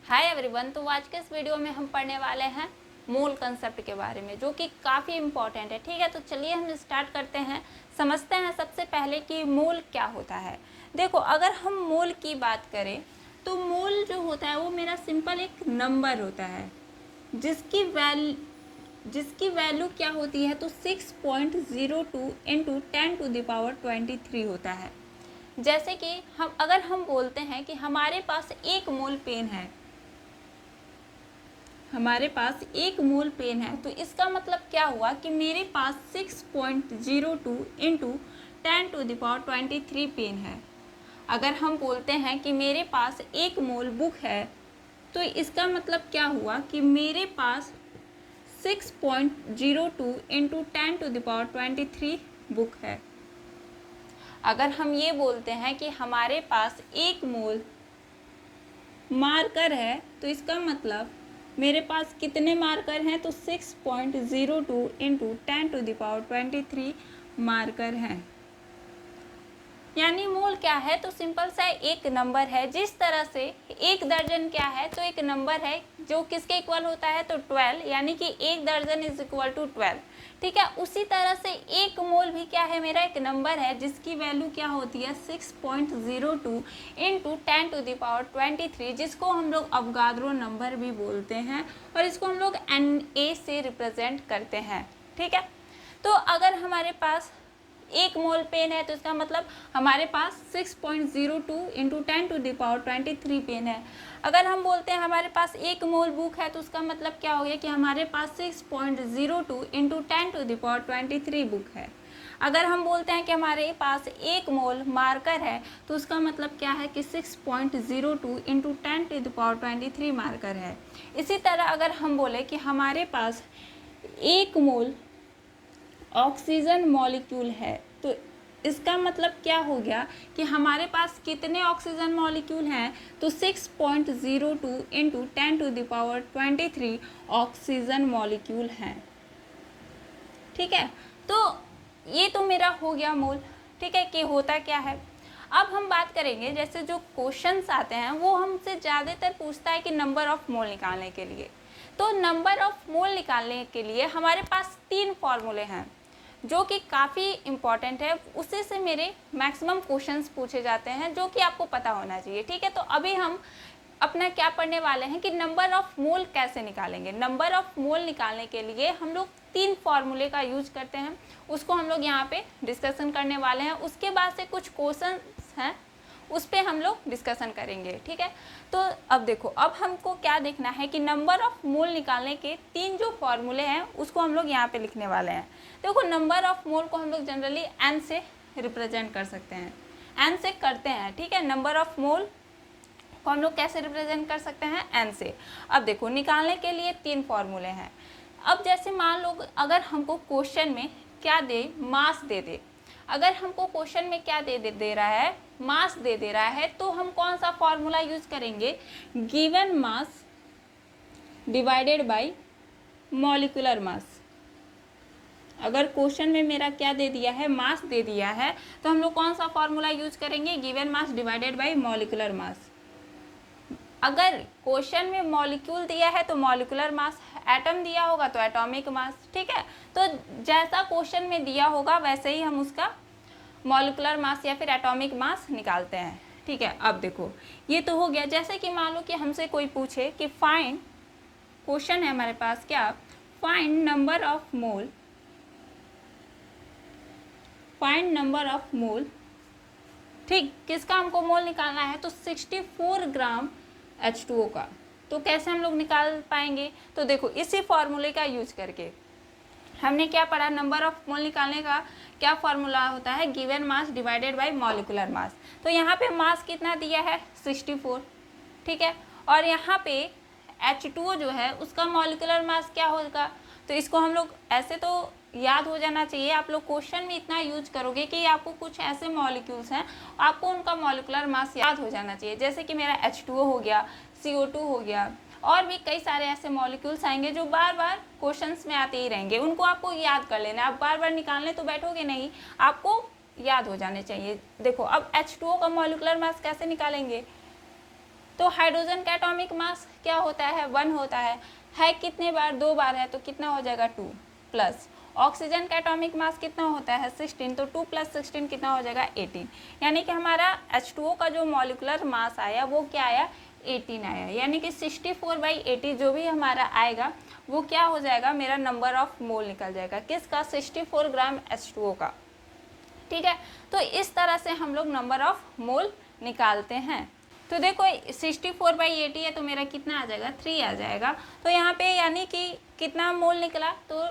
Hi everyone. तो आज के इस वीडियो में हम पढ़ने वाले हैं मोल कंसेप्ट के बारे में, जो कि काफ़ी इम्पॉर्टेंट है। ठीक है, तो चलिए हम स्टार्ट करते हैं। समझते हैं सबसे पहले कि मोल क्या होता है। देखो, अगर हम मोल की बात करें तो मोल जो होता है वो मेरा सिंपल एक नंबर होता है जिसकी वैल्यू क्या होती है, तो 6.02 इंटू 10⁻23 होता है। जैसे कि अगर हम बोलते हैं कि हमारे पास एक मोल पेन है, तो इसका मतलब क्या हुआ कि मेरे पास 6.02 इंटू 10⁻23 पेन है। अगर हम बोलते हैं कि मेरे पास एक मोल बुक है, तो इसका मतलब क्या हुआ कि मेरे पास 6.02 इंटू 10⁻23 बुक है। अगर हम ये बोलते हैं कि हमारे पास एक मोल मार्कर है, तो इसका मतलब मेरे पास कितने मार्कर हैं, तो 6.02 इंटू 10⁻23 मार्कर हैं। यानी मोल क्या है, तो सिंपल सा एक नंबर है। जिस तरह से एक दर्जन क्या है, तो एक नंबर है जो किसके इक्वल होता है, तो 12, यानी कि एक दर्जन इज इक्वल टू 12। ठीक है, उसी तरह से एक मोल भी क्या है, मेरा एक नंबर है जिसकी वैल्यू क्या होती है, 6.02 इंटू 10⁻23, जिसको हम लोग अवगाद्रो नंबर भी बोलते हैं और इसको हम लोग Na से रिप्रेजेंट करते हैं। ठीक है, तो अगर हमारे पास एक मोल पेन है, तो इसका मतलब हमारे पास 6.02 इंटू 10⁻23 पेन है। अगर हम बोलते हैं हमारे पास एक मोल बुक है, तो उसका मतलब क्या हो गया कि हमारे पास 6.02 इंटू 10⁻23 बुक है। अगर हम बोलते हैं कि हमारे पास एक मोल मार्कर है, तो उसका मतलब क्या है कि 6.02 इंटू 10⁻23 मार्कर है। इसी तरह अगर हम बोले कि हमारे पास एक मोल ऑक्सीजन मॉलिक्यूल है, तो इसका मतलब क्या हो गया कि हमारे पास कितने ऑक्सीजन मॉलिक्यूल हैं, तो 6.02 इंटू 10⁻23 ऑक्सीजन मॉलिक्यूल हैं। ठीक है, तो ये तो मेरा हो गया मोल। ठीक है, कि होता क्या है। अब हम बात करेंगे, जैसे जो क्वेश्चंस आते हैं वो हमसे ज़्यादातर पूछता है कि नंबर ऑफ मोल निकालने के लिए। तो नंबर ऑफ मोल निकालने के लिए हमारे पास 3 फॉर्मूले हैं जो कि काफ़ी इम्पॉर्टेंट है। उसी से मेरे मैक्सिमम क्वेश्चंस पूछे जाते हैं, जो कि आपको पता होना चाहिए। ठीक है, तो अभी हम अपना क्या पढ़ने वाले हैं कि नंबर ऑफ मोल कैसे निकालेंगे। नंबर ऑफ मोल निकालने के लिए हम लोग 3 फॉर्मूले का यूज करते हैं, उसको हम लोग यहाँ पे डिस्कशन करने वाले हैं। उसके बाद से कुछ क्वेश्चन हैं, उस पर हम लोग डिस्कशन करेंगे। ठीक है, तो अब देखो, अब हमको क्या देखना है कि नंबर ऑफ मोल निकालने के 3 जो फॉर्मूले हैं उसको हम लोग यहाँ पे लिखने वाले हैं। देखो, नंबर ऑफ मोल को हम लोग जनरली एन से रिप्रेजेंट कर सकते हैं, एन से करते हैं। ठीक है, नंबर ऑफ मोल को हम लोग कैसे रिप्रेजेंट कर सकते हैं, एन से। अब देखो, निकालने के लिए 3 फॉर्मूले हैं। अब जैसे मान लो अगर हमको क्वेश्चन में क्या दे, मास दे। अगर हमको क्वेश्चन में क्या दे रहा है, मास दे रहा है, तो हम कौन सा फॉर्मूला यूज करेंगे, given mass divided by molecular मास। अगर क्वेश्चन में मेरा क्या दे दिया है, मास दे दिया है, तो हम लोग कौन सा फॉर्मूला यूज करेंगे, given mass divided by molecular मास। अगर क्वेश्चन में मॉलिक्यूल दिया है तो मॉलिक्यूलर मास, एटम दिया होगा तो एटॉमिक मास। ठीक है, तो जैसा क्वेश्चन में दिया होगा वैसे ही हम उसका मॉलिक्यूलर मास या फिर एटॉमिक मास निकालते हैं। ठीक है, अब देखो, ये तो हो गया। जैसे कि मान लो कि हमसे कोई पूछे कि फाइंड, क्वेश्चन है हमारे पास क्या, find number of mole, find number of mole. ठीक, किसका हमको मोल निकालना है, तो 64 ग्राम H2O का। तो कैसे हम लोग निकाल पाएंगे, तो देखो, इसी फॉर्मूले का यूज करके हमने क्या पढ़ा, नंबर ऑफ मोल निकालने का क्या फॉर्मूला होता है, given mass divided by molecular मास। तो यहाँ पे मास कितना दिया है, 64। ठीक है, और यहाँ पे H2O जो है उसका मॉलिक्यूलर मास क्या होगा, तो इसको हम लोग ऐसे तो याद हो जाना चाहिए। आप लोग क्वेश्चन में इतना यूज करोगे कि आपको कुछ ऐसे मॉलिक्यूल्स हैं, आपको उनका मॉलिक्यूलर मास याद हो जाना चाहिए। जैसे कि मेरा H2O हो गया, CO2 हो गया, और भी कई सारे ऐसे मॉलिक्यूल्स आएंगे जो बार बार क्वेश्चंस में आते ही रहेंगे, उनको आपको याद कर लेना। आप बार बार निकालने तो बैठोगे नहीं, आपको याद हो जाने चाहिए। देखो, अब H2O का मॉलिक्यूलर मास कैसे निकालेंगे, तो हाइड्रोजन का एटॉमिक मास क्या होता है 1 होता है कितने बार 2 बार है तो कितना हो जाएगा 2 प्लस ऑक्सीजन का एटॉमिक मास कितना होता है 16 तो 2 + 16 कितना हो जाएगा 18 यानी कि हमारा H2O का जो मॉलिक्यूलर मास आया वो क्या आया 18 आया यानी कि 64/80 जो भी हमारा आएगा वो क्या हो जाएगा मेरा नंबर ऑफ मोल निकल जाएगा किसका 64 ग्राम H2O का। ठीक है तो इस तरह से हम लोग नंबर ऑफ मोल निकालते हैं। तो देखो 64/80 है तो मेरा कितना आ जाएगा 3 आ जाएगा। तो यहाँ पे यानी कि कितना मोल निकला तो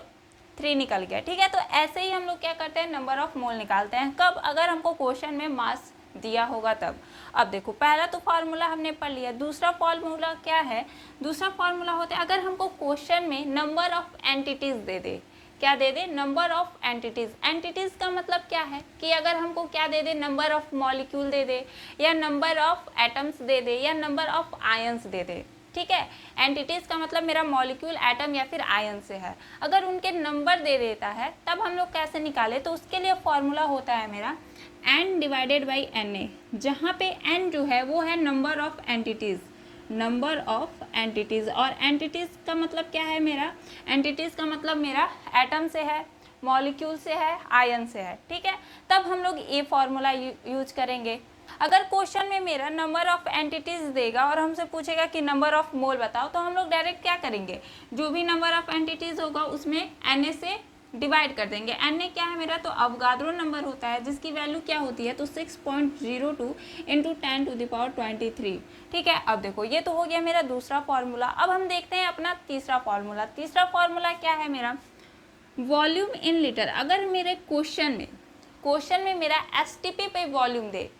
3 निकल गया। ठीक है तो ऐसे ही हम लोग क्या करते हैं नंबर ऑफ मोल निकालते हैं कब अगर हमको क्वेश्चन में मास दिया होगा तब। अब देखो पहला तो फार्मूला हमने पढ़ लिया, दूसरा फार्मूला क्या है, दूसरा फार्मूला होता है अगर हमको क्वेश्चन में नंबर ऑफ एंटिटीज दे दे, क्या दे दे नंबर ऑफ एंटिटीज। एंटिटीज का मतलब क्या है कि अगर हमको क्या दे दे नंबर ऑफ मॉलिक्यूल दे दे या नंबर ऑफ एटम्स दे दे या नंबर ऑफ आयंस दे दे। ठीक है एंटिटीज का मतलब मेरा मॉलिक्यूल एटम या फिर आयन से है, अगर उनके नंबर दे देता है तब हम लोग कैसे निकाले तो उसके लिए फॉर्मूला होता है मेरा n डिवाइडेड बाई Na, जहाँ पे n जो है वो है number of entities, number of entities. और एंटिटीज का मतलब क्या है मेरा, एंटिटीज का मतलब मेरा एटम से है, मॉलिक्यूल से है, आयन से है। ठीक है तब हम लोग ये फॉर्मूला यूज करेंगे। अगर क्वेश्चन में मेरा नंबर ऑफ एंटिटीज देगा और हमसे पूछेगा कि नंबर ऑफ मोल बताओ तो हम लोग डायरेक्ट क्या करेंगे जो भी नंबर ऑफ एंटिटीज होगा उसमें Na से डिवाइड कर देंगे। Na क्या है मेरा तो अवगाद्रो नंबर होता है जिसकी वैल्यू क्या होती है तो 6.02 × 10⁻23। ठीक है अब देखो ये तो हो गया मेरा दूसरा फार्मूला। अब हम देखते हैं अपना तीसरा फार्मूला। तीसरा फार्मूला क्या है मेरा वॉल्यूम इन लीटर। अगर मेरे क्वेश्चन में मेरा STP पे वॉल्यूम दे,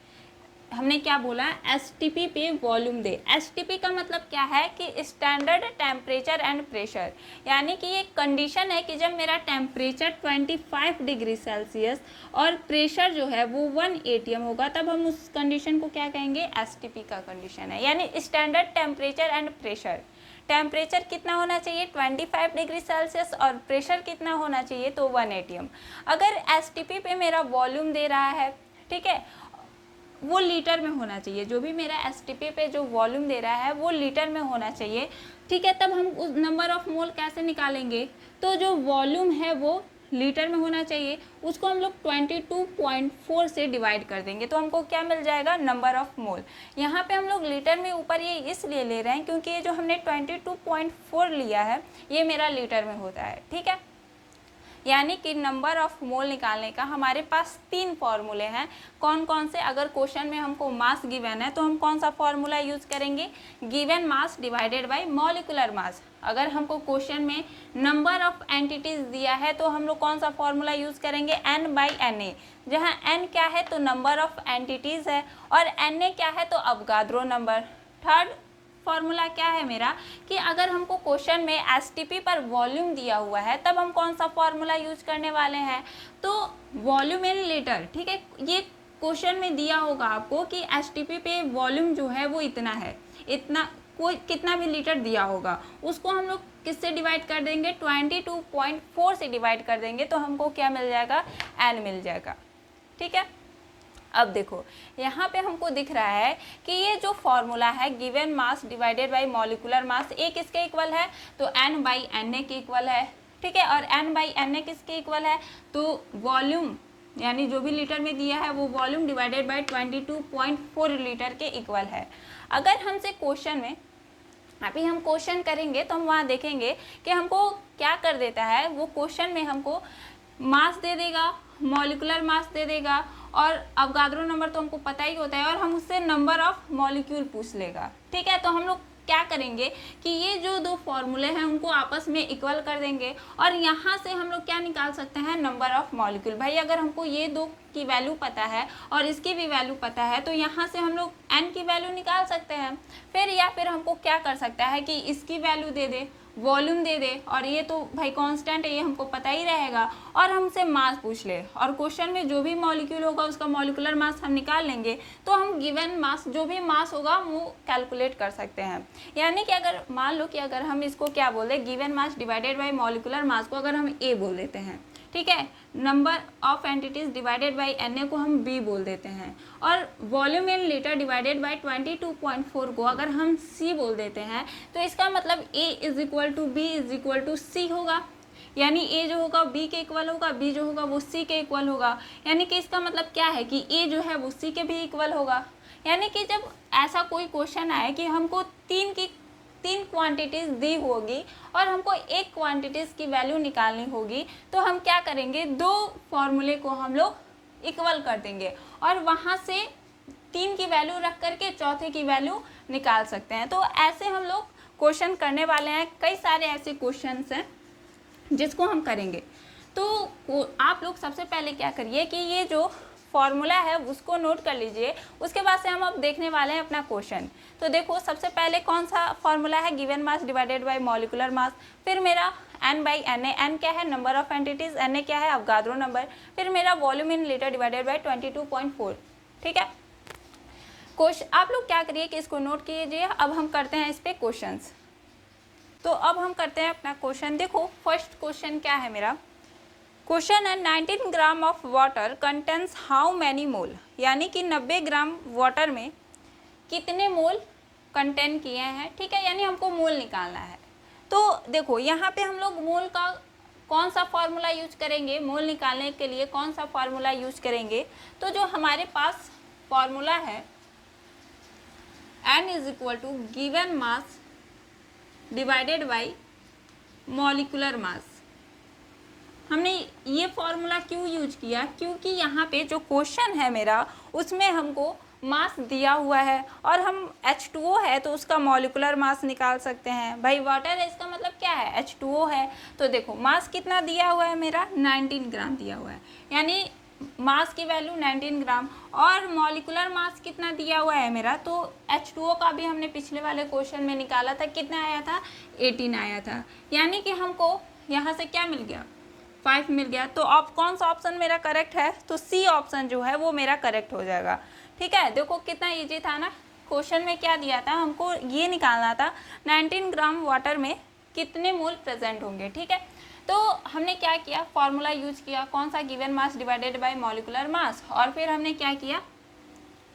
हमने क्या बोला STP पे वॉल्यूम दे। STP का मतलब क्या है कि स्टैंडर्ड टेम्परेचर एंड प्रेशर, यानी कि ये कंडीशन है कि जब मेरा टेम्परेचर 25 डिग्री सेल्सियस और प्रेशर जो है वो 1 atm होगा तब हम उस कंडीशन को क्या कहेंगे STP का कंडीशन है। यानी standard temperature and pressure, temperature कितना होना चाहिए 25 डिग्री सेल्सियस और प्रेशर कितना होना चाहिए तो 1 atm। अगर STP पे मेरा वॉल्यूम दे रहा है ठीक है वो लीटर में होना चाहिए, जो भी मेरा STP पे जो वॉल्यूम दे रहा है वो लीटर में होना चाहिए। ठीक है तब हम उस नंबर ऑफ मोल कैसे निकालेंगे तो जो वॉल्यूम है वो लीटर में होना चाहिए, उसको हम लोग 22.4 से डिवाइड कर देंगे तो हमको क्या मिल जाएगा नंबर ऑफ मोल। यहाँ पे हम लोग लीटर में ऊपर ये इसलिए ले रहे हैं क्योंकि ये जो हमने 22.4 लिया है ये मेरा लीटर में होता है। ठीक है यानी कि नंबर ऑफ मोल निकालने का हमारे पास 3 फॉर्मूले हैं। कौन कौन से, अगर क्वेश्चन में हमको मास गिवन है तो हम कौन सा फॉर्मूला यूज करेंगे given mass divided by molecular मास। अगर हमको क्वेश्चन में नंबर ऑफ एंटिटीज दिया है तो हम लोग कौन सा फॉर्मूला यूज करेंगे n/Na, जहाँ n क्या है तो नंबर ऑफ एंटिटीज है और Na क्या है तो अवगाद्रो नंबर। थर्ड फॉर्मूला क्या है मेरा कि अगर हमको क्वेश्चन में STP पर वॉल्यूम दिया हुआ है तब हम कौन सा फॉर्मूला यूज करने वाले हैं तो वॉल्यूम इन लीटर। ठीक है ये क्वेश्चन में दिया होगा आपको कि STP पे वॉल्यूम जो है वो इतना है, इतना कोई कितना भी लीटर दिया होगा उसको हम लोग किससे डिवाइड कर देंगे 22.4 से डिवाइड कर देंगे तो हमको क्या मिल जाएगा n मिल जाएगा। ठीक है अब देखो यहाँ पे हमको दिख रहा है कि ये जो फॉर्मूला है given mass divided by molecular mass ए किसके इक्वल है तो n/Na के इक्वल है। ठीक है और n/Na किसके इक्वल है तो वॉल्यूम यानी जो भी लीटर में दिया है वो वॉल्यूम डिवाइडेड बाय 22.4 लीटर के इक्वल है। अगर हमसे क्वेश्चन में अभी हम क्वेश्चन करेंगे तो हम वहाँ देखेंगे कि हमको क्या कर देता है वो क्वेश्चन में हमको मास दे देगा, मॉलिक्यूलर मास दे देगा और अवगाद्रो नंबर तो हमको पता ही होता है और हम उससे नंबर ऑफ मॉलिक्यूल पूछ लेगा। ठीक है तो हम लोग क्या करेंगे कि ये जो 2 फॉर्मूले हैं उनको आपस में इक्वल कर देंगे और यहाँ से हम लोग क्या निकाल सकते हैं नंबर ऑफ मॉलिक्यूल। भाई अगर हमको ये 2 की वैल्यू पता है और इसकी भी वैल्यू पता है तो यहाँ से हम लोग n की वैल्यू निकाल सकते हैं। फिर या फिर हमको क्या कर सकता है कि इसकी वैल्यू दे दे, वॉल्यूम दे दे और ये तो भाई कांस्टेंट है ये हमको पता ही रहेगा और हमसे मास पूछ ले और क्वेश्चन में जो भी मॉलिक्यूल होगा उसका मॉलिक्यूलर मास हम निकाल लेंगे तो हम गिवन मास जो भी मास होगा वो कैलकुलेट कर सकते हैं। यानी कि अगर मान लो कि अगर हम इसको क्या बोल दें given mass divided by molecular मास को अगर हम A बोल देते हैं ठीक है, number of entities divided by Na को हम B बोल देते हैं, और volume in litre divided by 22.4 को अगर हम C बोल देते हैं तो इसका मतलब A is equal to B is equal to C होगा। यानी A जो होगा B के इक्वल होगा, B जो होगा वो C के इक्वल होगा। यानी कि इसका मतलब क्या है कि A जो है वो C के भी इक्वल होगा। यानी कि जब ऐसा कोई क्वेश्चन आए कि हमको तीन क्वांटिटीज़ दी होगी और हमको एक क्वांटिटीज़ की वैल्यू निकालनी होगी, तो हम क्या करेंगे, दो फॉर्मूले को हम लोग इक्वल कर देंगे और वहाँ से 3 की वैल्यू रख करके चौथे की वैल्यू निकाल सकते हैं। तो ऐसे हम लोग क्वेश्चन करने वाले हैं, कई सारे ऐसे क्वेश्चंस हैं जिसको हम करेंगे। तो आप लोग सबसे पहले क्या करिए कि ये जो फॉर्मूला है उसको नोट कर लीजिए, उसके बाद से हम अब देखने वाले हैं अपना क्वेश्चन। तो देखो सबसे पहले कौन सा फॉर्मूला है, given mass divided by molecular मास, फिर मेरा n बाई Na, n क्या है नंबर ऑफ एंटिटीज, Na क्या है अवगाद्रो नंबर, फिर मेरा volume in litre divided by 22.4। ठीक है, क्वेश्चन आप लोग क्या करिए कि इसको नोट कीजिए। अब हम करते हैं इस पे क्वेश्चंस। तो अब हम करते हैं अपना क्वेश्चन। देखो फर्स्ट क्वेश्चन क्या है मेरा, क्वेश्चन है 19 gram of water contains how many mole, यानी कि 90 ग्राम वाटर में कितने मोल कंटेन किए हैं। ठीक है, यानी हमको मोल निकालना है। तो देखो यहाँ पे हम लोग मोल का कौन सा फार्मूला यूज करेंगे, मोल निकालने के लिए कौन सा फार्मूला यूज करेंगे। तो जो हमारे पास फार्मूला है n is equal to given mass divided by molecular mass. हमने ये फॉर्मूला क्यों यूज किया, क्योंकि यहाँ पे जो क्वेश्चन है मेरा उसमें हमको मास दिया हुआ है और हम H2O है तो उसका मॉलिक्यूलर मास निकाल सकते हैं। भाई वाटर है, इसका मतलब क्या है H2O है। तो देखो मास कितना दिया हुआ है मेरा 19 ग्राम दिया हुआ है, यानी मास की वैल्यू 19 ग्राम, और मॉलिक्यूलर मास कितना दिया हुआ है मेरा, तो H2O का भी हमने पिछले वाले क्वेश्चन में निकाला था, कितना आया था 18 आया था। यानी कि हमको यहाँ से क्या मिल गया 5 मिल गया। तो अब कौन सा ऑप्शन मेरा करेक्ट है, तो सी ऑप्शन जो है वो मेरा करेक्ट हो जाएगा। ठीक है, देखो कितना इजी था ना। क्वेश्चन में क्या दिया था, हमको ये निकालना था 19 ग्राम वाटर में कितने मोल प्रेजेंट होंगे। ठीक है, तो हमने क्या किया, फॉर्मूला यूज किया, कौन सा, given mass divided by molecular मास, और फिर हमने क्या किया,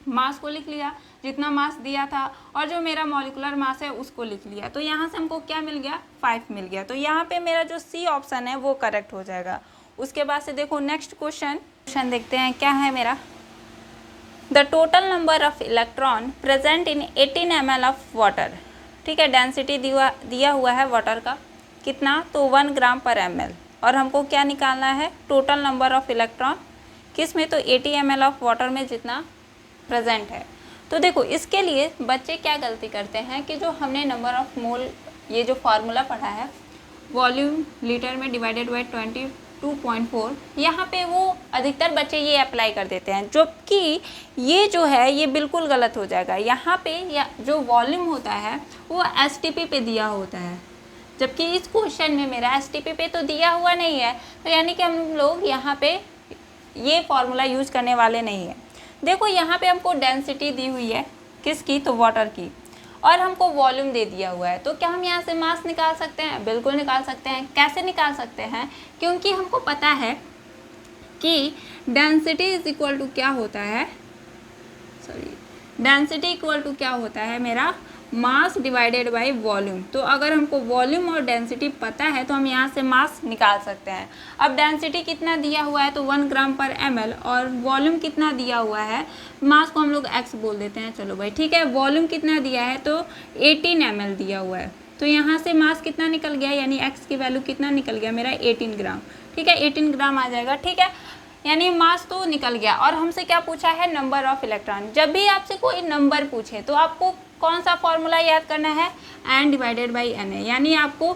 मास को लिख लिया जितना मास दिया था, और जो मेरा मॉलिक्यूलर मास है उसको लिख लिया। तो यहाँ से हमको क्या मिल गया 5 मिल गया। तो यहाँ पे मेरा जो सी ऑप्शन है वो करेक्ट हो जाएगा। उसके बाद से देखो नेक्स्ट क्वेश्चन देखते हैं क्या है मेरा, the total number of electron present in 18 ml of water. ठीक है, डेंसिटी दिया हुआ है वाटर का कितना, तो 1 ग्राम पर ml, और हमको क्या निकालना है टोटल नंबर ऑफ इलेक्ट्रॉन किस में, तो 80 ml ऑफ वाटर में जितना प्रेजेंट है। तो देखो इसके लिए बच्चे क्या गलती करते हैं कि जो हमने नंबर ऑफ मोल ये जो फार्मूला पढ़ा है वॉल्यूम लीटर में डिवाइडेड बाय 22.4, यहाँ पे वो अधिकतर बच्चे ये अप्लाई कर देते हैं, जबकि ये जो है ये बिल्कुल गलत हो जाएगा। यहाँ पे जो वॉल्यूम होता है वो STP पे दिया होता है, जबकि इस क्वेश्चन में मेरा STP पे तो दिया हुआ नहीं है। तो यानी कि हम लोग यहाँ पे ये फॉर्मूला यूज करने वाले नहीं है। देखो यहाँ पे हमको डेंसिटी दी हुई है किसकी, तो वाटर की, और हमको वॉल्यूम दे दिया हुआ है। तो क्या हम यहाँ से मास निकाल सकते हैं, बिल्कुल निकाल सकते हैं। कैसे निकाल सकते हैं, क्योंकि हमको पता है कि डेंसिटी इज इक्वल टू क्या होता है, डेंसिटी इक्वल टू क्या होता है मेरा मास डिवाइडेड बाय वॉल्यूम। तो अगर हमको वॉल्यूम और डेंसिटी पता है तो हम यहाँ से मास निकाल सकते हैं। अब डेंसिटी कितना दिया हुआ है, तो 1 ग्राम पर ml, और वॉल्यूम कितना दिया हुआ है, मास को हम लोग x बोल देते हैं। चलो भाई ठीक है, वॉल्यूम कितना दिया है, तो 18 ml दिया हुआ है। तो यहाँ से मास कितना निकल गया, यानी x की वैल्यू कितना निकल गया मेरा 18 ग्राम। ठीक है, 18 ग्राम आ जाएगा। ठीक है, यानी मास तो निकल गया। और हमसे क्या पूछा है, नंबर ऑफ इलेक्ट्रॉन। जब भी आपसे कोई नंबर पूछे तो आपको कौन सा फॉर्मूला याद करना है, n डिवाइडेड बाई Na, यानी आपको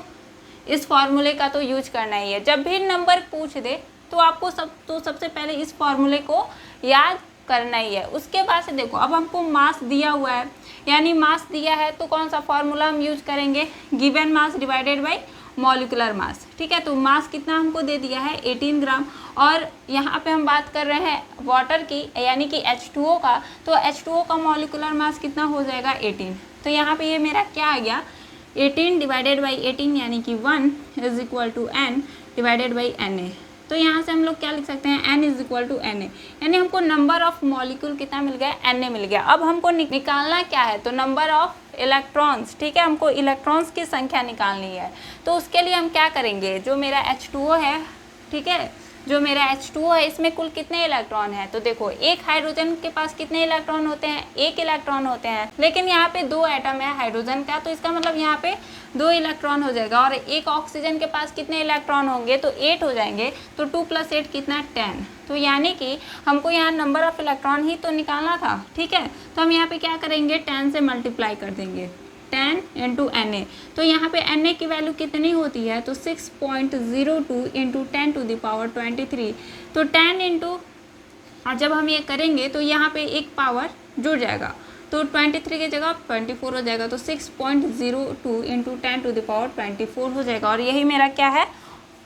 इस फॉर्मूले का तो यूज करना ही है। जब भी नंबर पूछ दे तो आपको सबसे पहले इस फॉर्मूले को याद करना ही है। उसके बाद से देखो अब हमको मास दिया हुआ है, यानी मास दिया है तो कौन सा फॉर्मूला हम यूज करेंगे, given mass divided by molecular मास। ठीक है, तो मास कितना हमको दे दिया है 18 ग्राम, और यहाँ पे हम बात कर रहे हैं वाटर की यानी कि H2O का, तो H2O का मॉलिक्यूलर मास कितना हो जाएगा 18। तो यहाँ पे ये मेरा क्या आ गया 18 डिवाइडेड बाई 18, यानी कि 1 is equal to n divided by Na। तो यहाँ से हम लोग क्या लिख सकते हैं, n is equal to Na, यानी हमको नंबर ऑफ मॉलिक्यूल कितना मिल गया, Na मिल गया। अब हमको निकालना क्या है, तो नंबर ऑफ इलेक्ट्रॉन्स, ठीक है, हमको इलेक्ट्रॉन्स की संख्या निकालनी है। तो उसके लिए हम क्या करेंगे, जो मेरा H2O है, ठीक है, जो मेरा H2O है इसमें कुल कितने इलेक्ट्रॉन हैं, तो देखो एक हाइड्रोजन के पास कितने इलेक्ट्रॉन होते हैं, एक इलेक्ट्रॉन होते हैं, लेकिन यहाँ पे 2 एटम है हाइड्रोजन का, तो इसका मतलब यहाँ पे 2 इलेक्ट्रॉन हो जाएगा। और एक ऑक्सीजन के पास कितने इलेक्ट्रॉन होंगे, तो 8 हो जाएंगे, तो 2 + 8 कितना, 10। तो यानी कि हमको यहाँ नंबर ऑफ इलेक्ट्रॉन ही तो निकालना था, ठीक है, तो हम यहाँ पे क्या करेंगे, 10 से मल्टीप्लाई कर देंगे, 10 × Na। तो यहाँ पे Na की वैल्यू कितनी होती है, तो 6.02 × 10⁻23। तो 10 इंटू, और जब हम ये करेंगे तो यहाँ पे एक पावर जुड़ जाएगा, तो 23 की जगह 24 हो जाएगा, तो 6.02 × 10⁻24 हो जाएगा। और यही मेरा क्या है,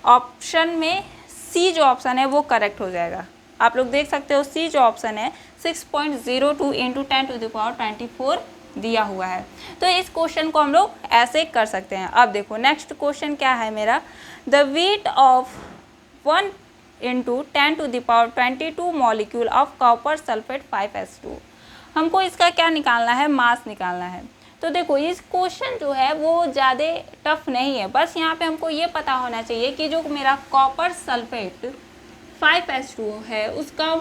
ऑप्शन में सी जो ऑप्शन है वो करेक्ट हो जाएगा। आप लोग देख सकते हो सी जो ऑप्शन है 6.02 × 10⁻24 दिया हुआ है। तो इस क्वेश्चन को हम लोग ऐसे कर सकते हैं। अब देखो नेक्स्ट क्वेश्चन क्या है मेरा, the weight of 1 × 10⁻22 molecule of copper sulphate 5s2। हमको इसका क्या निकालना है, मास निकालना है। तो देखो इस क्वेश्चन जो है वो ज़्यादा टफ नहीं है, बस यहाँ पे हमको ये पता होना चाहिए कि जो मेरा कॉपर सल्फेट 5s2 है उसका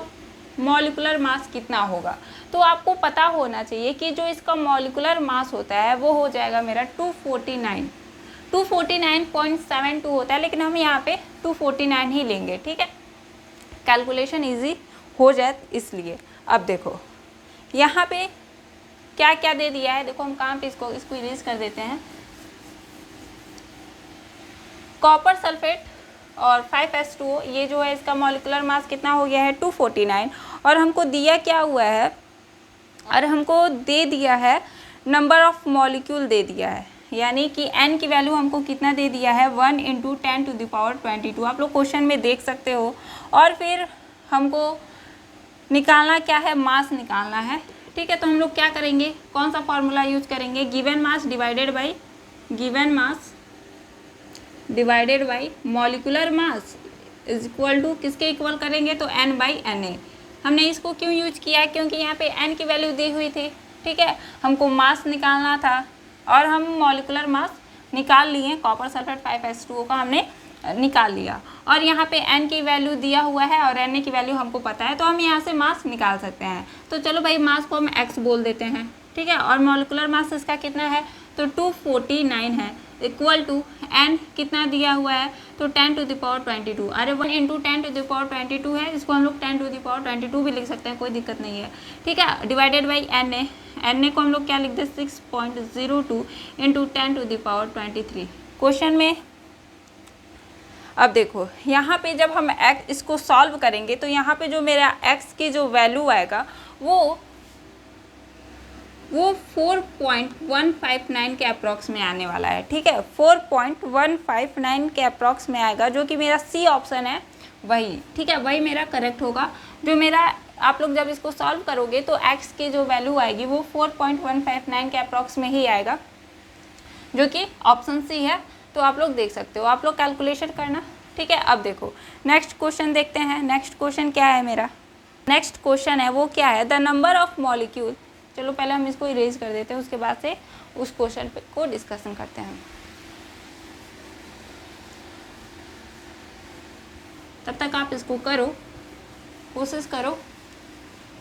मॉलिकुलर मास कितना होगा। तो आपको पता होना चाहिए कि जो इसका मॉलिकुलर मास होता है वो हो जाएगा मेरा 249.72 होता है, लेकिन हम यहाँ पे 249 ही लेंगे, ठीक है, कैलकुलेशन इजी हो जाए इसलिए। अब देखो यहाँ पे क्या क्या दे दिया है, देखो हम कहाँ पे इसको इरेज कर देते हैं। कॉपर सल्फेट और 5s2 ये जो है इसका मॉलिकुलर मास कितना हो गया है 249, और हमको दिया क्या हुआ है, और हमको दे दिया है नंबर ऑफ मॉलिक्यूल दे दिया है, यानी कि n की वैल्यू हमको कितना दे दिया है 1 × 10⁻22। आप लोग क्वेश्चन में देख सकते हो। और फिर हमको निकालना क्या है, मास निकालना है, ठीक है। तो हम लोग क्या करेंगे, कौन सा फॉर्मूला यूज करेंगे, given mass divided by molecular mass is equal to किसके इक्वल करेंगे, तो n/Na। हमने इसको क्यों यूज किया है, क्योंकि यहाँ पे n की वैल्यू दी हुई थी, ठीक है, हमको मास निकालना था और हम मॉलिकुलर मास निकाल लिए, कॉपर सल्फेट 5s2 का हमने निकाल लिया, और यहाँ पे n की वैल्यू दिया हुआ है और Na की वैल्यू हमको पता है, तो हम यहाँ से मास निकाल सकते हैं। तो चलो भाई मास को हम x बोल देते हैं, ठीक है, और मॉलिकुलर मास इसका कितना है, तो 249 है, इक्वल टू n कितना दिया हुआ है, तो 10⁻22। अरे 1 × 10⁻22 है, इसको हम लोग 10⁻22 भी लिख सकते हैं, कोई दिक्कत नहीं है, ठीक है, डिवाइडेड बाई Na को हम लोग क्या लिख दे 6.02 × 10⁻23 क्वेश्चन में। अब देखो यहाँ पे जब हम इसको सॉल्व करेंगे तो यहाँ पे जो मेरा x की जो वैल्यू आएगा वो 4.159 के अप्रॉक्स में आने वाला है, ठीक है, 4.159 के अप्रॉक्स में आएगा, जो कि मेरा सी ऑप्शन है वही, ठीक है, वही मेरा करेक्ट होगा। जो मेरा आप लोग जब इसको सॉल्व करोगे तो x की जो वैल्यू आएगी वो 4.159 के अप्रॉक्स में ही आएगा, जो कि ऑप्शन सी है। तो आप लोग देख सकते हो, आप लोग कैलकुलेशन करना, ठीक है। अब देखो नेक्स्ट क्वेश्चन देखते हैं। नेक्स्ट क्वेश्चन क्या है मेरा, नेक्स्ट क्वेश्चन है वो क्या है, द नंबर ऑफ मॉलिक्यूल। चलो पहले हम इसको इरेज कर देते हैं, उसके बाद से उस क्वेश्चन को डिस्कशन करते हैं। तब तक आप इसको करो, कोशिश करो।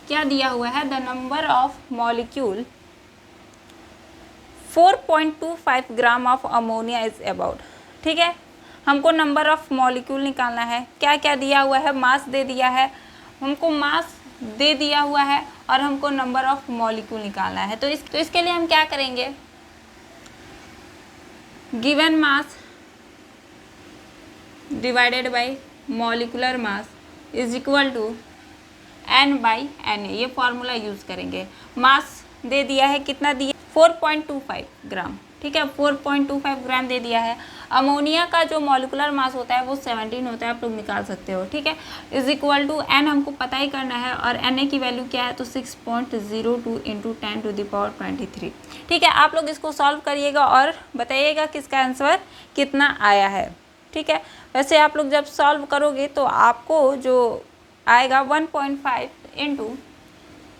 क्या दिया हुआ है, the number of molecule 4.25 gram of ammonia is about, ठीक है, हमको नंबर ऑफ मॉलिक्यूल निकालना है। क्या क्या दिया हुआ है, मास दे दिया है, हमको मास दे दिया हुआ है और हमको नंबर ऑफ मॉलिक्यूल निकालना है। तो इसके लिए हम क्या करेंगे, given mass divided by molecular mass is equal to n/Na, ये फॉर्मूला यूज करेंगे। मास दे दिया है, कितना दिया, 4.25 ग्राम, ठीक है, 4.25 ग्राम दे दिया है। अमोनिया का जो मॉलिकुलर मास होता है वो 17 होता है, आप लोग निकाल सकते हो, ठीक है, इज इक्वल टू n हमको पता ही करना है, और Na की वैल्यू क्या है, तो 6.02 × 10⁻23, ठीक है। आप लोग इसको सॉल्व करिएगा और बताइएगा कि इसका आंसर कितना आया है, ठीक है। वैसे आप लोग जब सॉल्व करोगे तो आपको जो आएगा 1.5 इंटू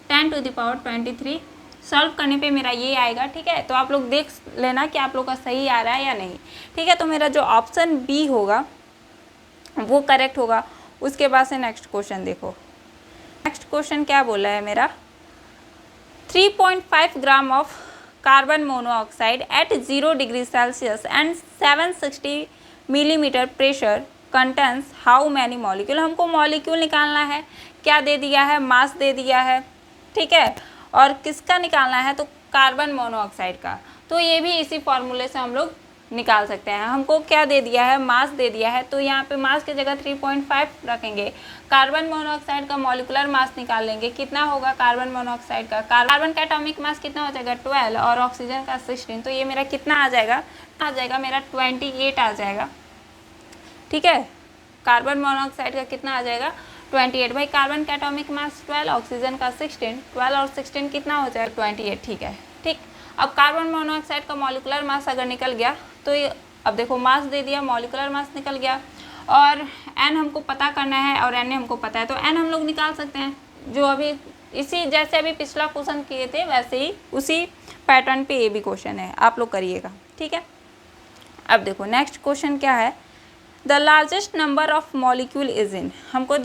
10⁻23 सॉल्व करने पे मेरा ये आएगा, ठीक है। तो आप लोग देख लेना कि आप लोग का सही आ रहा है या नहीं, ठीक है। तो मेरा जो ऑप्शन बी होगा वो करेक्ट होगा। उसके बाद से नेक्स्ट क्वेश्चन देखो। नेक्स्ट क्वेश्चन क्या बोला है मेरा, 3.5 gram of carbon monoxide at 0 degree Celsius and 760 millimetre pressure contains how many molecule. हमको मॉलिक्यूल निकालना है, क्या दे दिया है, मास दे दिया है, ठीक है। और किसका निकालना है, तो कार्बन मोनोऑक्साइड का। तो ये भी इसी फॉर्मूले से हम लोग निकाल सकते हैं। हमको क्या दे दिया है, मास दे दिया है, तो यहाँ पे मास की जगह 3.5 रखेंगे। कार्बन मोनोऑक्साइड का मॉलिक्यूलर मास निकाल लेंगे, कितना होगा कार्बन मोनोऑक्साइड का। कार्बन का एटॉमिक मास कितना हो जाएगा 12 और ऑक्सीजन का 16। तो ये मेरा कितना आ जाएगा मेरा 28 आ जाएगा, ठीक है। कार्बन मोनोऑक्साइड का कितना आ जाएगा 28। भाई कार्बन का एटॉमिक मास 12, ऑक्सीजन का 16, 12 और 16 कितना हो जाएगा 28, ठीक है, ठीक। अब कार्बन मोनोऑक्साइड का मॉलिक्यूलर मास अगर निकल गया तो ये अब देखो मास दे दिया, मॉलिक्यूलर मास निकल गया और एन हमको पता करना है और एन हमको पता है, तो एन हम लोग निकाल सकते हैं। जो अभी इसी जैसे अभी पिछला क्वेश्चन किए थे वैसे ही उसी पैटर्न पे ये भी क्वेश्चन है, आप लोग करिएगा, ठीक है। अब देखो नेक्स्ट क्वेश्चन क्या है, the largest number of molecule is in. हमको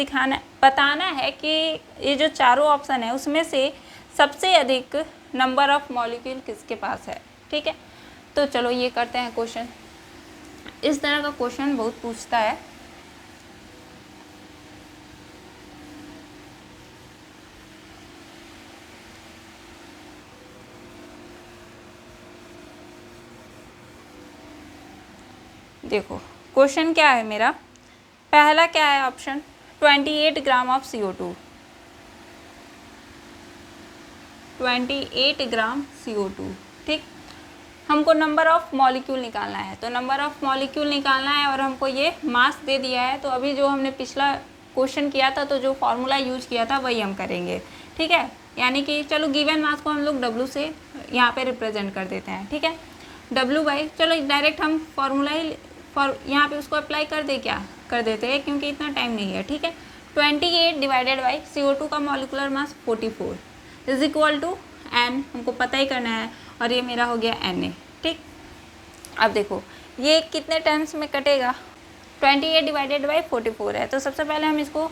बताना है कि ये जो चारों ऑप्शन है उसमें से सबसे अधिक नंबर ऑफ मॉलिक्यूल किसके पास है, ठीक है। तो चलो ये करते हैं क्वेश्चन। इस तरह का क्वेश्चन बहुत पूछता है। देखो क्वेश्चन क्या है मेरा, पहला क्या है option 28 gram of CO2, 28 gram CO2, ठीक। हमको नंबर ऑफ मॉलिक्यूल निकालना है, तो नंबर ऑफ मॉलिक्यूल निकालना है और हमको ये मास दे दिया है। तो अभी जो हमने पिछला क्वेश्चन किया था तो जो फॉर्मूला यूज किया था वही हम करेंगे, ठीक है। यानी कि चलो गिवन मास को हम लोग W से यहाँ पे रिप्रेजेंट कर देते हैं, ठीक है। W बाई, चलो डायरेक्ट हम फॉर्मूला ही यहाँ पे उसको अप्लाई कर देते हैं क्योंकि इतना टाइम नहीं है, ठीक है। 28 डिवाइडेड बाई CO2 का molecular mass 44 is equal to N, हमको पता ही करना है, और ये मेरा हो गया Na, ठीक। अब देखो ये कितने टाइम्स में कटेगा, 28 डिवाइडेड बाई 44 है, तो सबसे पहले हम इसको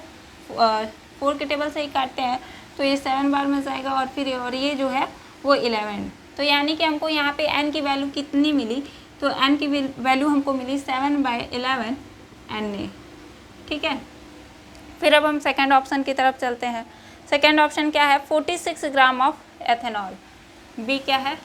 4 के टेबल से ही काटते हैं, तो ये 7 बार में जाएगा और फिर और ये जो है वो 11। तो यानी कि हमको यहाँ पे n की वैल्यू कितनी मिली, तो n की वैल्यू हमको मिली 7/11 Na, ठीक है। फिर अब हम सेकेंड ऑप्शन की तरफ चलते हैं। सेकेंड ऑप्शन क्या है, 46 ग्राम ऑफ एथेनॉल। बी क्या है,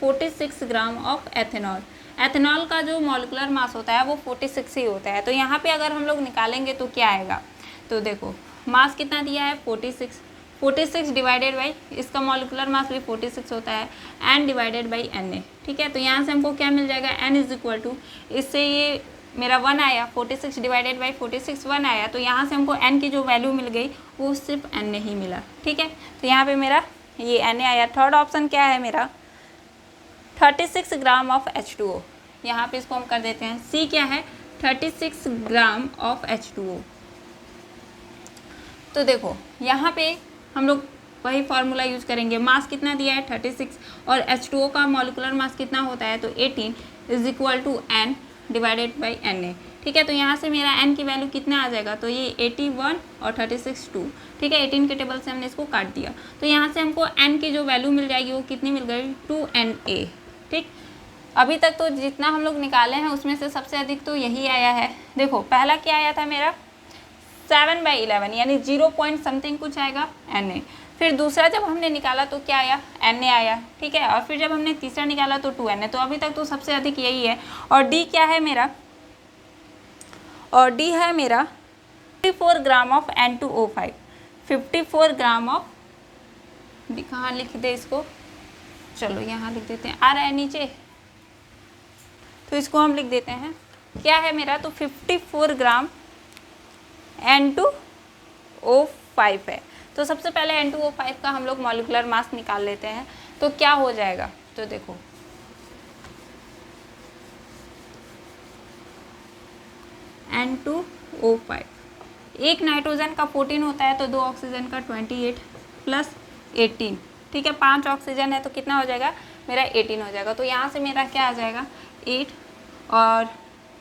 46 ग्राम ऑफ एथेनॉल। एथेनॉल का जो मॉलिक्यूलर मास होता है वो 46 ही होता है। तो यहाँ पे अगर हम लोग निकालेंगे तो क्या आएगा, तो देखो मास कितना दिया है 46 डिवाइडेड बाई इसका मॉलिक्यूलर मास भी 46 होता है, n डिवाइडेड बाई Na, ठीक है। तो यहाँ से हमको क्या मिल जाएगा, n इज इक्वल टू, इससे ये मेरा 1 आया, 46 डिवाइडेड बाई 46 1 आया, तो यहाँ से हमको n की जो वैल्यू मिल गई वो सिर्फ Na ही मिला, ठीक है। तो यहाँ पे मेरा ये Na आया। थर्ड ऑप्शन क्या है मेरा, 36 ग्राम ऑफ H2O। यहाँ पे इसको हम कर देते हैं, C क्या है 36 ग्राम ऑफ H2O। तो देखो यहाँ पे हम लोग वही फार्मूला यूज करेंगे, मास कितना दिया है 36 और H2O का मॉलिक्यूलर मास कितना होता है तो 18 is equal to n divided by Na, ठीक है। तो यहाँ से मेरा n की वैल्यू कितना आ जाएगा, तो ये 81 और 36 2, ठीक है। 18 के टेबल से हमने इसको काट दिया, तो यहाँ से हमको n की जो वैल्यू मिल जाएगी वो कितनी मिल गई 2Na, ठीक। अभी तक तो जितना हम लोग निकाले हैं उसमें से सबसे अधिक तो यही आया है। देखो पहला क्या आया था मेरा 7/11 यानी 0 पॉइंट समथिंग कुछ आएगा Na। फिर दूसरा जब हमने निकाला तो क्या आया Na आया, ठीक है। और फिर जब हमने तीसरा निकाला तो 2Na। तो अभी तक तो सबसे अधिक यही है। और D क्या है मेरा, और D है मेरा 54 gram of N2O5, 54 gram of, कहाँ लिख दे इसको, चलो यहाँ लिख देते हैं, आ रहा है नीचे, तो इसको हम लिख देते हैं क्या है मेरा, तो 54 ग्राम N2O5 है। तो सबसे पहले N2O5 का हम लोग मॉलिक्यूलर मास निकाल लेते हैं, तो क्या हो जाएगा, तो देखो N2O5। एक नाइट्रोजन का 14 होता है तो 2 ऑक्सीजन का 28 प्लस 18, ठीक है। 5 ऑक्सीजन है तो कितना हो जाएगा मेरा 18 हो जाएगा। तो यहाँ से मेरा क्या आ जाएगा 8 और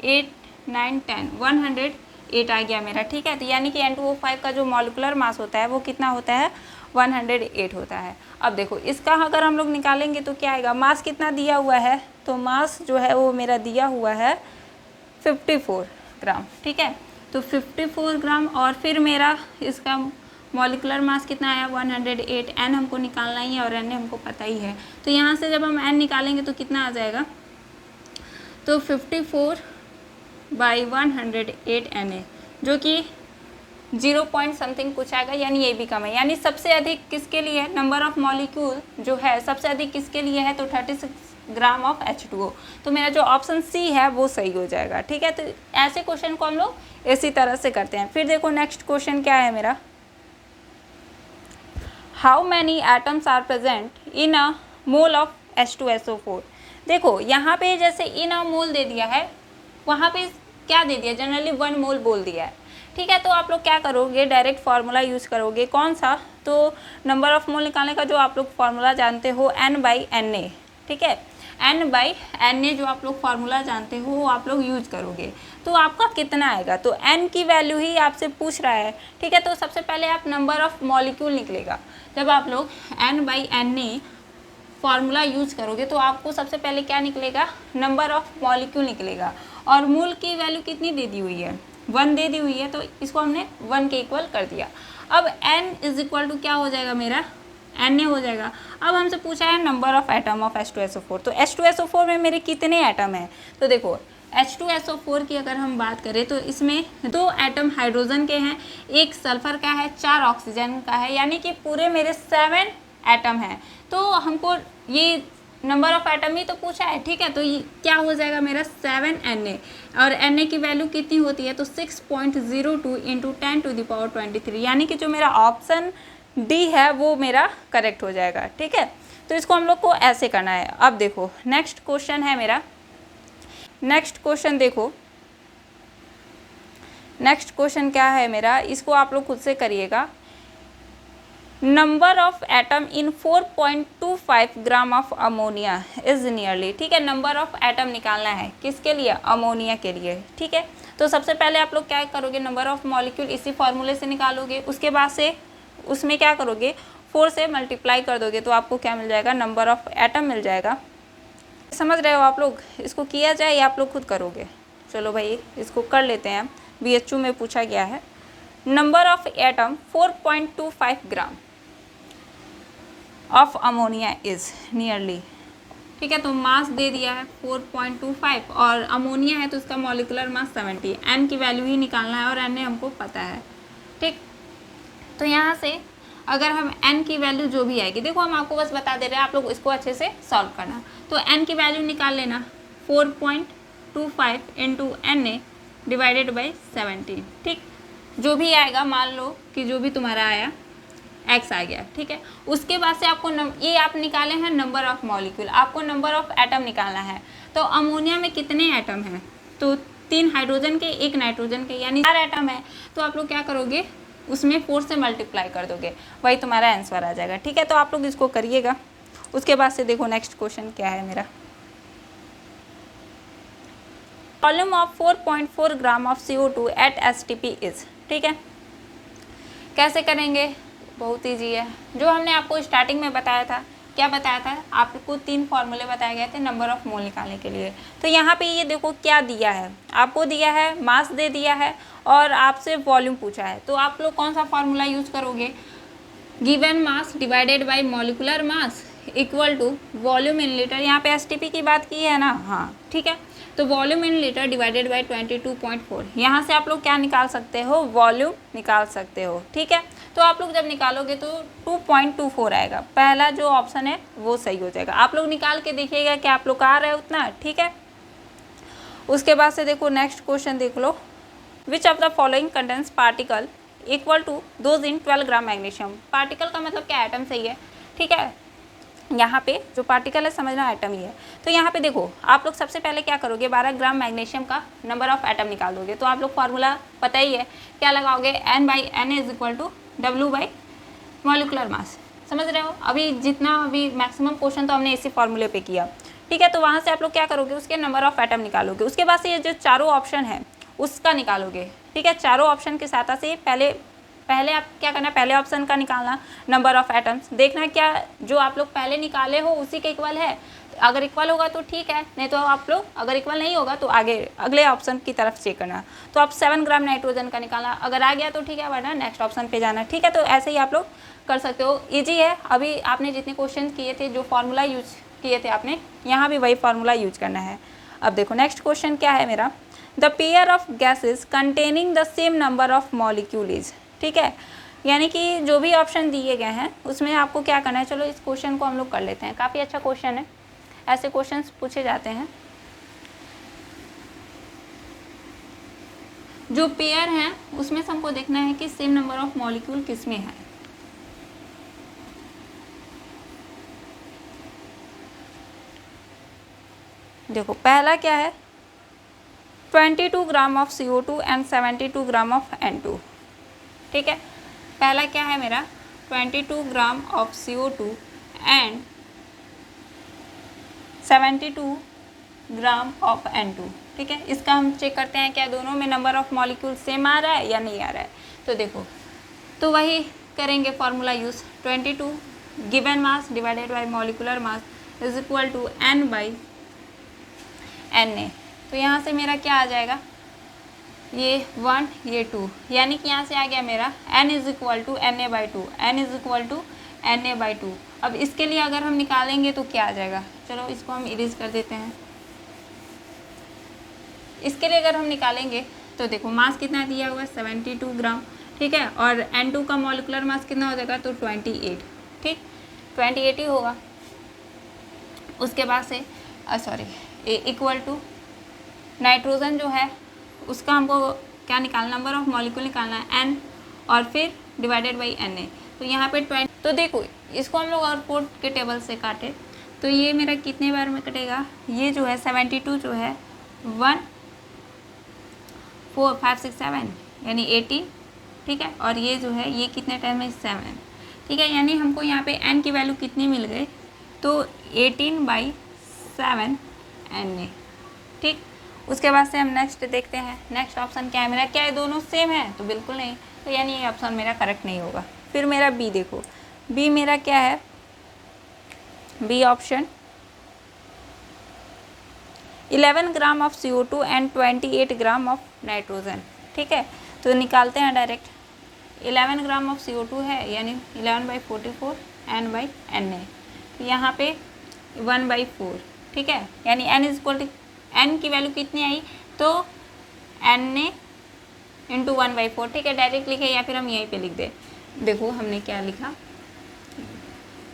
8 9 10 108 आ गया मेरा, ठीक है। तो यानी कि N2O5 का जो मॉलिक्यूलर मास होता है वो कितना होता है 108 होता है। अब देखो इसका अगर हम लोग निकालेंगे तो क्या आएगा, मास कितना दिया हुआ है, तो मास जो है वो मेरा दिया हुआ है 54 ग्राम, ठीक है। तो 54 ग्राम और फिर मेरा इसका मॉलिक्यूलर मास कितना आया 108। एन हमको निकालना ही है और एन हमको पता ही है। तो यहाँ से जब हम एन निकालेंगे तो कितना आ जाएगा, तो 54/108 Na, जो कि 0 पॉइंट समथिंग कुछ आएगा, यानी ये भी कम है। यानी सबसे अधिक किसके लिए नंबर ऑफ मॉलिक्यूल जो है सबसे अधिक किसके लिए है, तो 36 ग्राम ऑफ H2O। तो मेरा जो ऑप्शन सी है वो सही हो जाएगा, ठीक है। तो ऐसे क्वेश्चन को हम लोग इसी तरह से करते हैं। फिर देखो नेक्स्ट क्वेश्चन क्या है मेरा, how many atoms are present in a mole of H2SO4। देखो यहाँ पे जैसे इन अ मोल दे दिया है, वहाँ पे क्या दे दिया, जनरली 1 मोल बोल दिया है, ठीक है। तो आप लोग क्या करोगे, डायरेक्ट फार्मूला यूज़ करोगे, कौन सा, तो नंबर ऑफ मोल निकालने का जो आप लोग फार्मूला जानते हो N/Na, ठीक है। N/Na जो आप लोग फार्मूला जानते हो वो आप लोग यूज करोगे, तो आपका कितना आएगा, तो N की वैल्यू ही आपसे पूछ रहा है, ठीक है। तो सबसे पहले आप नंबर ऑफ मॉलिक्यूल निकलेगा, जब आप लोग N/Na फार्मूला यूज करोगे तो आपको सबसे पहले क्या निकलेगा, नंबर ऑफ मॉलिक्यूल निकलेगा। और मोल की वैल्यू कितनी दे दी हुई है, 1 दे दी हुई है, तो इसको हमने 1 के इक्वल कर दिया। अब n इज इक्वल टू क्या हो जाएगा मेरा, Na हो जाएगा। अब हमसे पूछा है number of atom of H2SO4, तो H2SO4 में मेरे कितने एटम हैं, तो देखो H2SO4 की अगर हम बात करें तो इसमें 2 एटम हाइड्रोजन के हैं, 1 सल्फर का है, 4 ऑक्सीजन का है, यानी कि पूरे मेरे 7 एटम हैं। तो हमको ये नंबर ऑफ एटम ही तो पूछा है, ठीक है। तो ये क्या हो जाएगा मेरा 7 Na, और Na की वैल्यू कितनी होती है, तो 6.02 × 10⁻23, यानी कि जो मेरा ऑप्शन डी है वो मेरा करेक्ट हो जाएगा, ठीक है। तो इसको हम लोग को ऐसे करना है। अब देखो नेक्स्ट क्वेश्चन है मेरा, नेक्स्ट क्वेश्चन देखो, नेक्स्ट क्वेश्चन क्या है मेरा, इसको आप लोग खुद से करिएगा। Number of atom in 4.25 gram of ammonia is nearly, ठीक है। नंबर ऑफ एटम निकालना है किसके लिए, अमोनिया के लिए, ठीक है। तो सबसे पहले आप लोग क्या करोगे, नंबर ऑफ मॉलिक्यूल इसी फॉर्मूले से निकालोगे, उसके बाद से उसमें क्या करोगे 4 से मल्टीप्लाई कर दोगे, तो आपको क्या मिल जाएगा, नंबर ऑफ एटम मिल जाएगा। समझ रहे हो आप लोग, इसको किया जाए या आप लोग खुद करोगे, चलो भाई इसको कर लेते हैं। BHU में पूछा गया है, number of atom 4.25 gram of ammonia is nearly, ठीक है। तो मास दे दिया है 4.25 और अमोनिया है तो उसका मॉलिक्यूलर मास 70। एन की वैल्यू ही निकालना है और एन हमको पता है, ठीक। तो यहाँ से अगर हम n की वैल्यू जो भी आएगी, देखो हम आपको बस बता दे रहे हैं, आप लोग इसको अच्छे से सॉल्व करना। तो n की वैल्यू निकाल लेना 4.25 × Na डिवाइडेड बाई 17, ठीक। जो भी आएगा, मान लो कि जो भी तुम्हारा आया x आ गया, ठीक है। उसके बाद से आपको ये आप निकाले हैं नंबर ऑफ मॉलिक्यूल, आपको नंबर ऑफ एटम निकालना है। तो अमोनिया में कितने एटम हैं, तो 3 हाइड्रोजन के 1 नाइट्रोजन के, यानी 4 एटम है। तो आप लोग क्या करोगे, उसमें 4 से मल्टीप्लाई कर दोगे, वही तुम्हारा आंसर आ जाएगा, ठीक है। तो आप लोग इसको करिएगा। उसके बाद से देखो नेक्स्ट क्वेश्चन क्या है मेरा, volume of 4.4 gram of CO2 at STP is, ठीक है। कैसे करेंगे, बहुत ईजी है। जो हमने आपको स्टार्टिंग में बताया था, क्या बताया था, आपको 3 फॉर्मूले बताए गए थे नंबर ऑफ मोल निकालने के लिए। तो यहाँ पे ये देखो क्या दिया है, आपको दिया है मास दे दिया है और आपसे वॉल्यूम पूछा है। तो आप लोग कौन सा फॉर्मूला यूज करोगे, given mass divided by molecular mass equal to volume in litre. यहाँ पे STP की बात की है ना, हाँ ठीक है। तो volume in litre divided by 22.4, यहाँ से आप लोग क्या निकाल सकते हो, वॉल्यूम निकाल सकते हो, ठीक है। तो आप लोग जब निकालोगे तो 2.24 आएगा, पहला जो ऑप्शन है वो सही हो जाएगा। आप लोग निकाल के देखिएगा कि आप लोग का आ रहा है उतना, ठीक है। उसके बाद से देखो नेक्स्ट क्वेश्चन देख लो, which of the following contains particle equal to those in 12 gram magnesium. Particle का मतलब क्या, एटम सही है, ठीक है। यहाँ पे जो पार्टिकल है समझना एटम ही है। तो यहाँ पे देखो आप लोग सबसे पहले क्या करोगे, 12 ग्राम मैग्नीशियम का नंबर ऑफ एटम निकाल दोगे। तो आप लोग फार्मूला पता ही है, क्या लगाओगे, N/Na = W/ मॉलिक्यूलर मास। समझ रहे हो, अभी जितना अभी मैक्सिमम क्वेश्चन तो हमने इसी फार्मूले पे किया, ठीक है। तो वहाँ से आप लोग क्या करोगे, उसके नंबर ऑफ एटम निकालोगे। उसके बाद से ये जो चारों ऑप्शन है उसका निकालोगे, ठीक है। चारों ऑप्शन के साथ से पहले आप क्या करना, पहले ऑप्शन का निकालना नंबर ऑफ एटम्स, देखना क्या जो आप लोग पहले निकाले हो उसी के इक्वल है। अगर इक्वल होगा तो ठीक है, नहीं तो आप लोग अगर इक्वल नहीं होगा तो आगे अगले ऑप्शन की तरफ चेक करना। तो आप 7 ग्राम नाइट्रोजन का निकालना, अगर आ गया तो ठीक है, वरना नेक्स्ट ऑप्शन पे जाना, ठीक है। तो ऐसे ही आप लोग कर सकते हो, ईजी है। अभी आपने जितने क्वेश्चन किए थे, जो फार्मूला यूज किए थे आपने, यहाँ भी वही फार्मूला यूज करना है। अब देखो नेक्स्ट क्वेश्चन क्या है मेरा, the pair of gases containing the same number of molecule is, ठीक है। यानी कि जो भी ऑप्शन दिए गए हैं उसमें आपको क्या करना है, चलो इस क्वेश्चन को हम लोग कर लेते हैं, काफ़ी अच्छा क्वेश्चन है, ऐसे क्वेश्चंस पूछे जाते हैं। जो पेयर है उसमें से हमको देखना है कि सेम नंबर ऑफ मॉलिक्यूल किस में है। देखो पहला क्या है, 22 ग्राम of CO2 and 72 gram of N2, ठीक है। पहला क्या है मेरा, 22 ग्राम of CO2 and 72 gram of N2, ठीक है। इसका हम चेक करते हैं क्या दोनों में नंबर ऑफ मॉलिक्यूल सेम आ रहा है या नहीं आ रहा है। तो देखो, तो वही करेंगे formula use, 22 given mass divided by molecular mass is equal to N/Na। तो यहाँ से मेरा क्या आ जाएगा, ये 1 ये 2, यानी कि यहाँ से आ गया मेरा N = Na/2, N = Na/2। अब इसके लिए अगर हम निकालेंगे तो क्या आ जाएगा, चलो इसको हम इरेज कर देते हैं। इसके लिए अगर हम निकालेंगे तो देखो मास कितना दिया हुआ है, 72 ग्राम, ठीक है। और N2 का मॉलिकुलर मास कितना हो जाएगा, तो 28, ठीक, 28 ही होगा। उसके बाद से इक्वल टू नाइट्रोजन जो है उसका हमको क्या निकालना, नंबर ऑफ मॉलिक्यूल निकालना है N, और फिर डिवाइडेड बाई Na। तो यहाँ पे 20, तो देखो इसको हम लोग और फोर्थ के टेबल से काटे तो ये मेरा कितने बार में कटेगा, ये जो है 72 जो है 1 4 5 6 7 यानी 18, ठीक है। और ये जो है ये कितने टाइम में 7, ठीक है। यानी हमको यहाँ पे N की वैल्यू कितनी मिल गई, तो 18/7 Na, ठीक। उसके बाद से हम नेक्स्ट देखते हैं, नेक्स्ट ऑप्शन क्या है मेरा, क्या ये दोनों सेम है, तो बिल्कुल नहीं, तो यानी ये ऑप्शन मेरा करेक्ट नहीं होगा। फिर मेरा बी देखो, बी मेरा क्या है, B option 11 gram of CO2 and 28 gram of nitrogen, ठीक है। तो निकालते हैं डायरेक्ट, 11 ग्राम ऑफ CO2 है यानी 11/44 N/Na, तो यहाँ पे 1/4, ठीक है। यानी N की वैल्यू कितनी आई, तो Na × 1/4, ठीक है। डायरेक्ट लिखे या फिर हम यहीं पे लिख दें, देखो हमने क्या लिखा,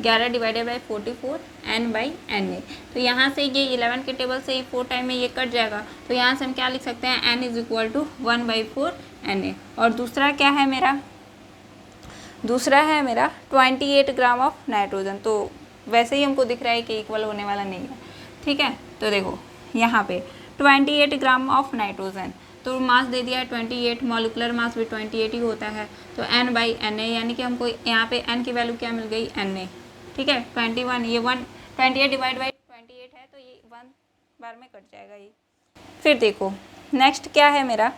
11 / 44 N/Na। तो यहाँ से ये 11 के टेबल से 4 टाइम में ये कट जाएगा, तो यहाँ से हम क्या लिख सकते हैं, N = 1/4 Na। और दूसरा क्या है मेरा, दूसरा है मेरा 28 ग्राम ऑफ नाइट्रोजन, तो वैसे ही हमको दिख रहा है कि इक्वल होने वाला नहीं है, ठीक है। तो देखो यहाँ पे 28 ग्राम ऑफ नाइट्रोजन, तो मास दे दिया है 28, मॉलिकुलर मास भी 28 ही होता है, तो N/Na, यानी कि हमको यहाँ पे N की वैल्यू क्या मिल गई, Na, ठीक है। 21, ये 28 / 28 है, तो ये 1 बार में कट जाएगा ये। फिर देखो नेक्स्ट क्या है मेरा,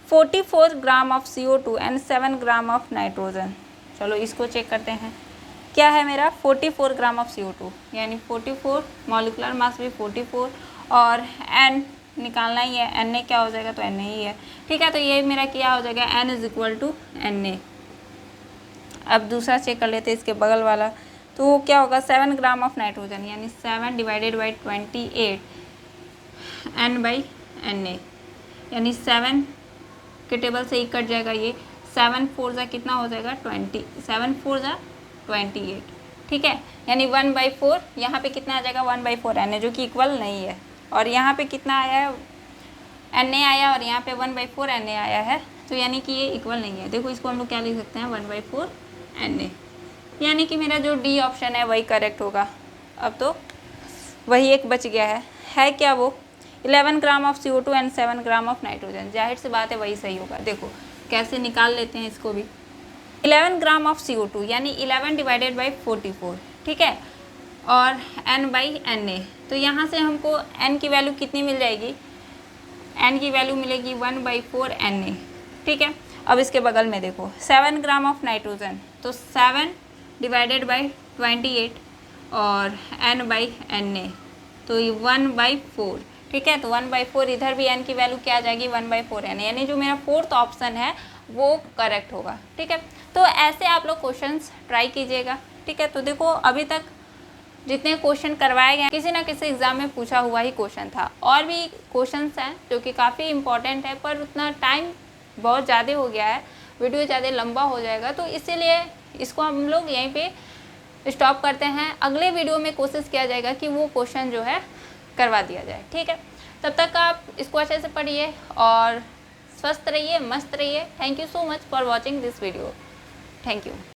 44 ग्राम of CO2 and 7 gram of nitrogen. चलो इसको चेक करते हैं, क्या है मेरा 44 ग्राम ऑफ CO2 यानी 44, मॉलिकुलर मास भी 44, और N निकालना ही है, Na क्या हो जाएगा, तो Na ही है, ठीक है। तो ये मेरा क्या हो जाएगा, N = Na। अब दूसरा चेक कर लेते हैं इसके बगल वाला, तो वो क्या होगा, 7 ग्राम ऑफ नाइट्रोजन यानी 7 / 28 N/Na, यानी 7 के टेबल से ही कट जाएगा ये, 7 4 जा कितना हो जाएगा, 20, 7 4 जा 28, ठीक है। यानी 1/4, यहाँ पे कितना आ जाएगा, 1/4 Na, जो कि इक्वल नहीं है। और यहाँ पे कितना आया है, Na आया, और यहाँ पे 1/4 Na आया है, तो यानी कि ये इक्वल नहीं है। देखो इसको हम लोग क्या लिख सकते हैं, 1/4 Na, यानी कि मेरा जो डी ऑप्शन है वही करेक्ट होगा। अब तो वही एक बच गया है क्या वो 11 gram of CO2 and 7 gram of nitrogen. जाहिर सी बात है वही सही होगा। देखो कैसे निकाल लेते हैं इसको भी। 11 ग्राम ऑफ CO2 यानी 11 डिवाइडेड बाई 44, ठीक है, और n बाई Na। तो यहाँ से हमको n की वैल्यू कितनी मिल जाएगी, n की वैल्यू मिलेगी 1/4 Na, ठीक है। अब इसके बगल में देखो 7 ग्राम ऑफ नाइट्रोजन, तो 7 डिवाइडेड बाई 28 और n बाई Na, तो ये 1/4, ठीक है। तो 1/4 इधर भी n की वैल्यू क्या आ जाएगी 1/4 Na, यानी जो मेरा फोर्थ ऑप्शन है वो करेक्ट होगा, ठीक है। तो ऐसे आप लोग क्वेश्चंस ट्राई कीजिएगा, ठीक है। तो देखो अभी तक जितने क्वेश्चन करवाए गए किसी ना किसी एग्ज़ाम में पूछा हुआ ही क्वेश्चन था। और भी क्वेश्चंस हैं जो कि काफ़ी इंपॉर्टेंट है, पर उतना टाइम बहुत ज़्यादा हो गया है, वीडियो ज़्यादा लंबा हो जाएगा, तो इसीलिए इसको हम लोग यहीं पे स्टॉप करते हैं। अगले वीडियो में कोशिश किया जाएगा कि वो क्वेश्चन जो है करवा दिया जाए, ठीक है। तब तक आप इसको अच्छे से पढ़िए और स्वस्थ रहिए, मस्त रहिए। Thank you so much for watching this video. Thank you.